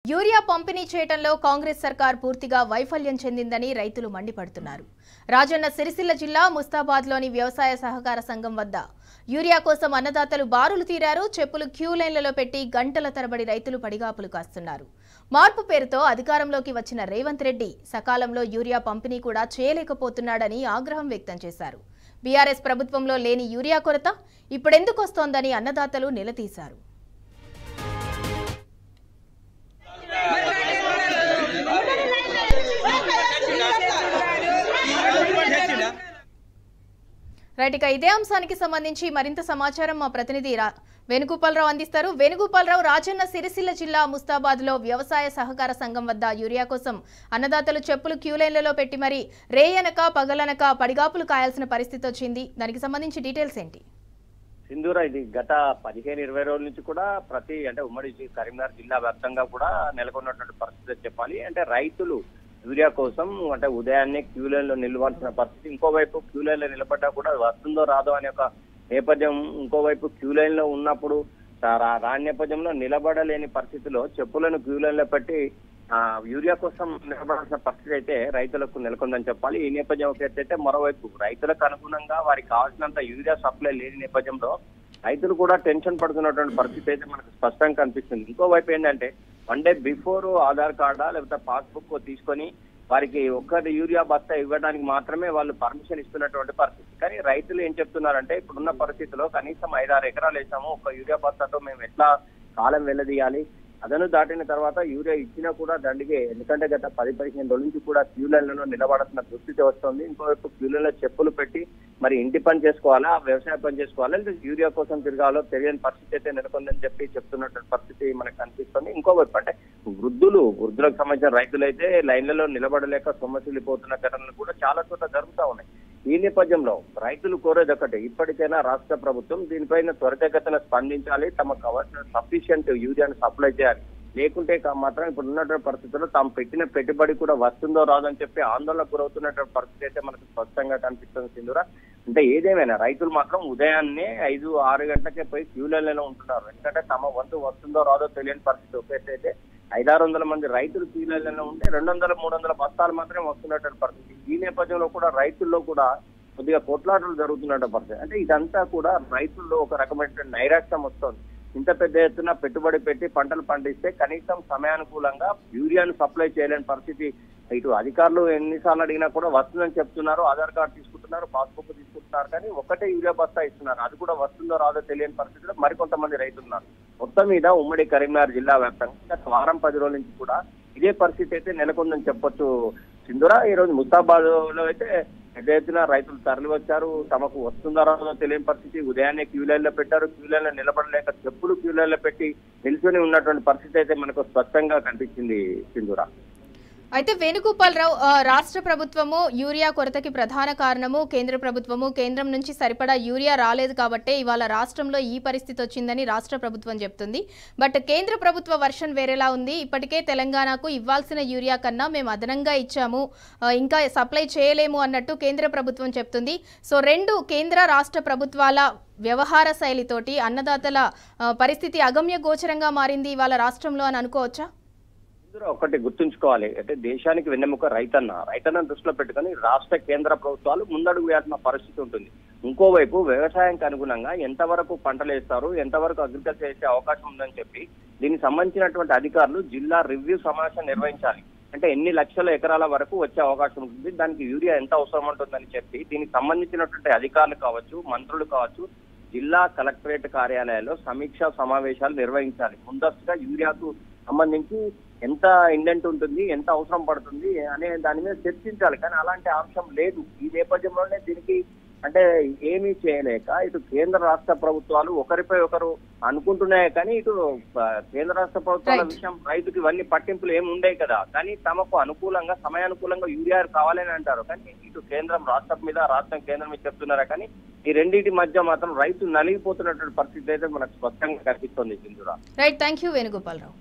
Urea పంపిణీ చేయడంలో కాంగ్రెస్ సర్కార్ పూర్తిగా వైఫల్యం చెందిందని రైతులు మండిపడుతున్నారు. రాజన్న సిరిసిల్ల జిల్లా ముస్తాబాద్లోని వ్యవసాయ సహకార సంఘం వద్ద యూరియా కోసం అన్నదాతలు బారులు తీరారు. చెప్పులు క్యూ లైన్లలో పెట్టి గంటల తరబడి రైతులు పడిగాపులు కాస్తున్నారు. మార్పు పేరుతో అధికారంలోకి వచ్చిన రేవంత్ రెడ్డి సకాలంలో యూరియా పంపిణీ కూడా చేయలేకపోతున్నాడని ఆగ్రహం వ్యక్తం చేశారు. బీఆర్ఎస్ ప్రభుత్వంలో లేని యూరియా కొరత ఇప్పుడెందుకు వస్తోందని అన్నదాతలు నిలదీశారు. రైట్, ఇక ఇదే అంశానికి సంబంధించి మరింత సమాచారం మా ప్రతినిధి వేణుగోపాలరావు అందిస్తారు. వేణుగోపాలరావు, రాజన్న సిరిసిల్ల జిల్లా ముస్తాబాద్లో వ్యవసాయ సహకార సంఘం వద్ద యూరియా కోసం అన్నదాతలు చెప్పులు క్యూ లైన్లలో పెట్టి మరి రేయనక పగలనక పడిగాపులు కాయాల్సిన పరిస్థితి వచ్చింది. దానికి సంబంధించి డీటెయిల్స్ ఏంటి? సింధూరా, ఇది గత 15-20 రోజుల నుంచి కూడా ఉమ్మడి కరీంనగర్ జిల్లా వ్యాప్తంగా కూడా నెలకొన్నటువంటి పరిస్థితి చెప్పాలి. రైతులు యూరియా కోసం ఉదయాన్నే క్యూ లైన్ లో నిలవాల్సిన పరిస్థితి, ఇంకోవైపు క్యూ లైన్ లో నిలబడ్డా కూడా వస్తుందో రాదో అనే ఒక నేపథ్యం, ఇంకోవైపు క్యూ లైన్ లో ఉన్నప్పుడు రాని నేపథ్యంలో నిలబడలేని పరిస్థితిలో చెప్పులను క్యూ లైన్ లో పెట్టి యూరియా కోసం నిలబడాల్సిన పరిస్థితి అయితే రైతులకు నెలకొందని చెప్పాలి. ఈ నేపథ్యం అయితే మరోవైపు రైతులకు అనుగుణంగా వారికి కావాల్సినంత యూరియా సప్లై లేని నేపథ్యంలో రైతులు కూడా టెన్షన్ పడుతున్నటువంటి పరిస్థితి అయితే మనకు స్పష్టంగా కనిపిస్తుంది. ఇంకోవైపు ఏంటంటే వన్ డే బిఫోర్ ఆధార్ కార్డా లేకపోతే పాస్బుక్ తీసుకొని వారికి ఒక్కటి యూరియా బస్తా ఇవ్వడానికి మాత్రమే వాళ్ళు పర్మిషన్ ఇస్తున్నటువంటి పరిస్థితి. కానీ రైతులు ఏం చెప్తున్నారంటే ఇప్పుడున్న పరిస్థితిలో కనీసం 5-6 ఎకరాలు వేసాము, ఒక యూరియా బస్తాతో మేము ఎట్లా కాలం వెళ్ళదీయాలి, అదను దాటిన తర్వాత యూరియా ఇచ్చినా కూడా దండిగే, ఎందుకంటే గత 10-15 రోజుల నుంచి కూడా క్యూ లైన్లలో నిలబడాల్సిన దుస్థితి వస్తుంది. ఇంకోవైపు క్యూ లైన్లో చెప్పులు పెట్టి మరి ఇంటి పని చేసుకోవాలా, వ్యవసాయ పని చేసుకోవాలా, లేదా యూరియా కోసం తిరగాలో తెలియని పరిస్థితి అయితే నెలకొందని చెప్తున్నటువంటి పరిస్థితి మనకు కనిపిస్తుంది. ఇంకోవైపు వృద్ధులకు సంబంధించిన రైతులు అయితే లైన్లలో నిలబడలేక సొమ్మసిల్లిపోతున్న ఘటనలు కూడా చాలా చోట్ల జరుగుతూ ఉన్నాయి. ఈ నేపథ్యంలో రైతులు కోరేది ఒకటి, ఇప్పటికైనా రాష్ట్ర ప్రభుత్వం దీనిపైన త్వరితగతిన స్పందించాలి, తమకు కావాల్సిన సఫిషియంట్ యూరియాను సప్లై చేయాలి. లేకుంటే మాత్రం ఇప్పుడు ఉన్నటువంటి పరిస్థితుల్లో తాము పెట్టిన పెట్టుబడి కూడా వస్తుందో రాదని చెప్పి ఆందోళనకు గురవుతున్నటువంటి పరిస్థితి అయితే మనకు స్పష్టంగా కనిపిస్తుంది. సింధూరా, ఏదేమైనా రైతులు మాత్రం ఉదయాన్నే 5-6 గంటలకే పోయి క్యూ లైన్లలో ఉంటున్నారు. ఎందుకంటే తమ వంతు వస్తుందో రాదో తెలియని పరిస్థితి. ఒకటైతే 500-600 మంది రైతులు క్యూ లైన్లలో ఉంటే 200-300 బస్తాలు మాత్రమే వస్తున్నటువంటి పరిస్థితి. ఈ నేపథ్యంలో కూడా రైతుల్లో కూడా కొద్దిగా కొట్లాటలు జరుగుతున్నటువంటి పరిస్థితి. ఇదంతా కూడా రైతుల్లో ఒక రకమైన నైరాశ్యం వస్తుంది. ఇంత పెద్ద ఎత్తున పెట్టుబడి పెట్టి పంటలు పండిస్తే కనీసం సమయానుకూలంగా యూరియాను సప్లై చేయలేని పరిస్థితి. ఇటు అధికారులు ఎన్నిసార్లు అడిగినా కూడా వస్తుందని చెప్తున్నారు, ఆధార్ కార్డు తీసుకుంటున్నారు, పాస్బుక్ తీసుకుంటున్నారు, కానీ ఒకటే యూరియా బస్తా ఇస్తున్నారు. అది కూడా వస్తుందో రాదో తెలియని పరిస్థితిలో మరికొంతమంది రైతులు ఉన్నారు. మొత్తం మీద ఉమ్మడి కరీంనగర్ జిల్లా వ్యాప్తంగా వారం 10 రోజుల నుంచి కూడా ఇదే పరిస్థితి అయితే నెలకొందని చెప్పొచ్చు. సింధూరా, ఈ రోజు ముస్తాబాద్ లో అయితే పెద్ద ఎత్తున రైతులు తరలి వచ్చారు. తమకు వస్తుందో రాదో తెలియని పరిస్థితి, ఉదయాన్నే క్యూ లైన్ లో పెట్టారు, క్యూ లైన్ లో నిలబడలేక చెప్పులు క్యూ లైన్ లో పెట్టి నిల్చొని ఉన్నటువంటి పరిస్థితి అయితే మనకు స్పష్టంగా కనిపించింది. సింధూరా, అయితే వేణుగోపాలరావు, రాష్ట్ర ప్రభుత్వము యూరియా కొరతకి ప్రధాన కారణము కేంద్ర ప్రభుత్వము, కేంద్రం నుంచి సరిపడా యూరియా రాలేదు కాబట్టే ఇవాళ రాష్ట్రంలో ఈ పరిస్థితి వచ్చిందని రాష్ట్ర ప్రభుత్వం చెప్తుంది. బట్ కేంద్ర ప్రభుత్వ వర్షన్ వేరేలా ఉంది. ఇప్పటికే తెలంగాణకు ఇవ్వాల్సిన యూరియా కన్నా మేము అదనంగా ఇచ్చాము, ఇంకా సప్లై చేయలేము అన్నట్టు కేంద్ర ప్రభుత్వం చెప్తుంది. సో రెండు కేంద్ర రాష్ట్ర ప్రభుత్వాల వ్యవహార శైలితోటి అన్నదాతల పరిస్థితి అగమ్య గోచరంగా మారింది ఇవాళ రాష్ట్రంలో అని అనుకోవచ్చా? ఒకటి గుర్తుంచుకోవాలి, దేశానికి వెన్నెముక రైతన్న దృష్టిలో పెట్టుకుని రాష్ట్ర కేంద్ర ప్రభుత్వాలు ముందడుగు వేయాల్సిన పరిస్థితి ఉంటుంది. ఇంకోవైపు వ్యవసాయానికి అనుగుణంగా ఎంతవరకు పంటలు వేస్తారు, ఎంతవరకు అగ్రికల్చర్ చేసే అవకాశం ఉందని చెప్పి దీనికి సంబంధించినటువంటి అధికారులు జిల్లా రివ్యూ సమావేశం నిర్వహించాలి. ఎన్ని లక్షల ఎకరాల వరకు వచ్చే అవకాశం ఉంటుంది, దానికి యూరియా ఎంత అవసరం ఉంటుందని చెప్పి దీనికి సంబంధించినటువంటి అధికారులు కావచ్చు, మంత్రులు కావచ్చు, జిల్లా కలెక్టరేట్ కార్యాలయాల్లో సమీక్షా సమావేశాలు నిర్వహించాలి. ముందస్తుగా యూరియాకు సంబంధించి ఎంత ఇండెంట్ ఉంటుంది, ఎంత అవసరం పడుతుంది అనే దాని మీద చర్చించాలి. కానీ అలాంటి అంశం లేదు. ఈ నేపథ్యంలోనే దీనికి ఏమీ చేయలేక ఇటు కేంద్ర రాష్ట్ర ప్రభుత్వాలు ఒకరిపై ఒకరు అనుకుంటున్నాయి. కానీ ఇటు కేంద్ర రాష్ట్ర ప్రభుత్వాల విషయం రైతుకి ఇవన్నీ పట్టింపులు ఏమి ఉండేవి కదా, కానీ తమకు అనుకూలంగా సమయానుకూలంగా యూరియా కావాలని అంటారు. కానీ ఇటు కేంద్రం రాష్ట్రం మీద, రాష్ట్రం కేంద్రం మీద చెప్తున్నారా, కానీ ఈ రెండింటి మధ్య మాత్రం రైతు నలిగిపోతున్నటువంటి పరిస్థితి అయితే మనకు స్పష్టంగా కనిపిస్తుంది. Sindhura, right, thank you Venugopala Rao.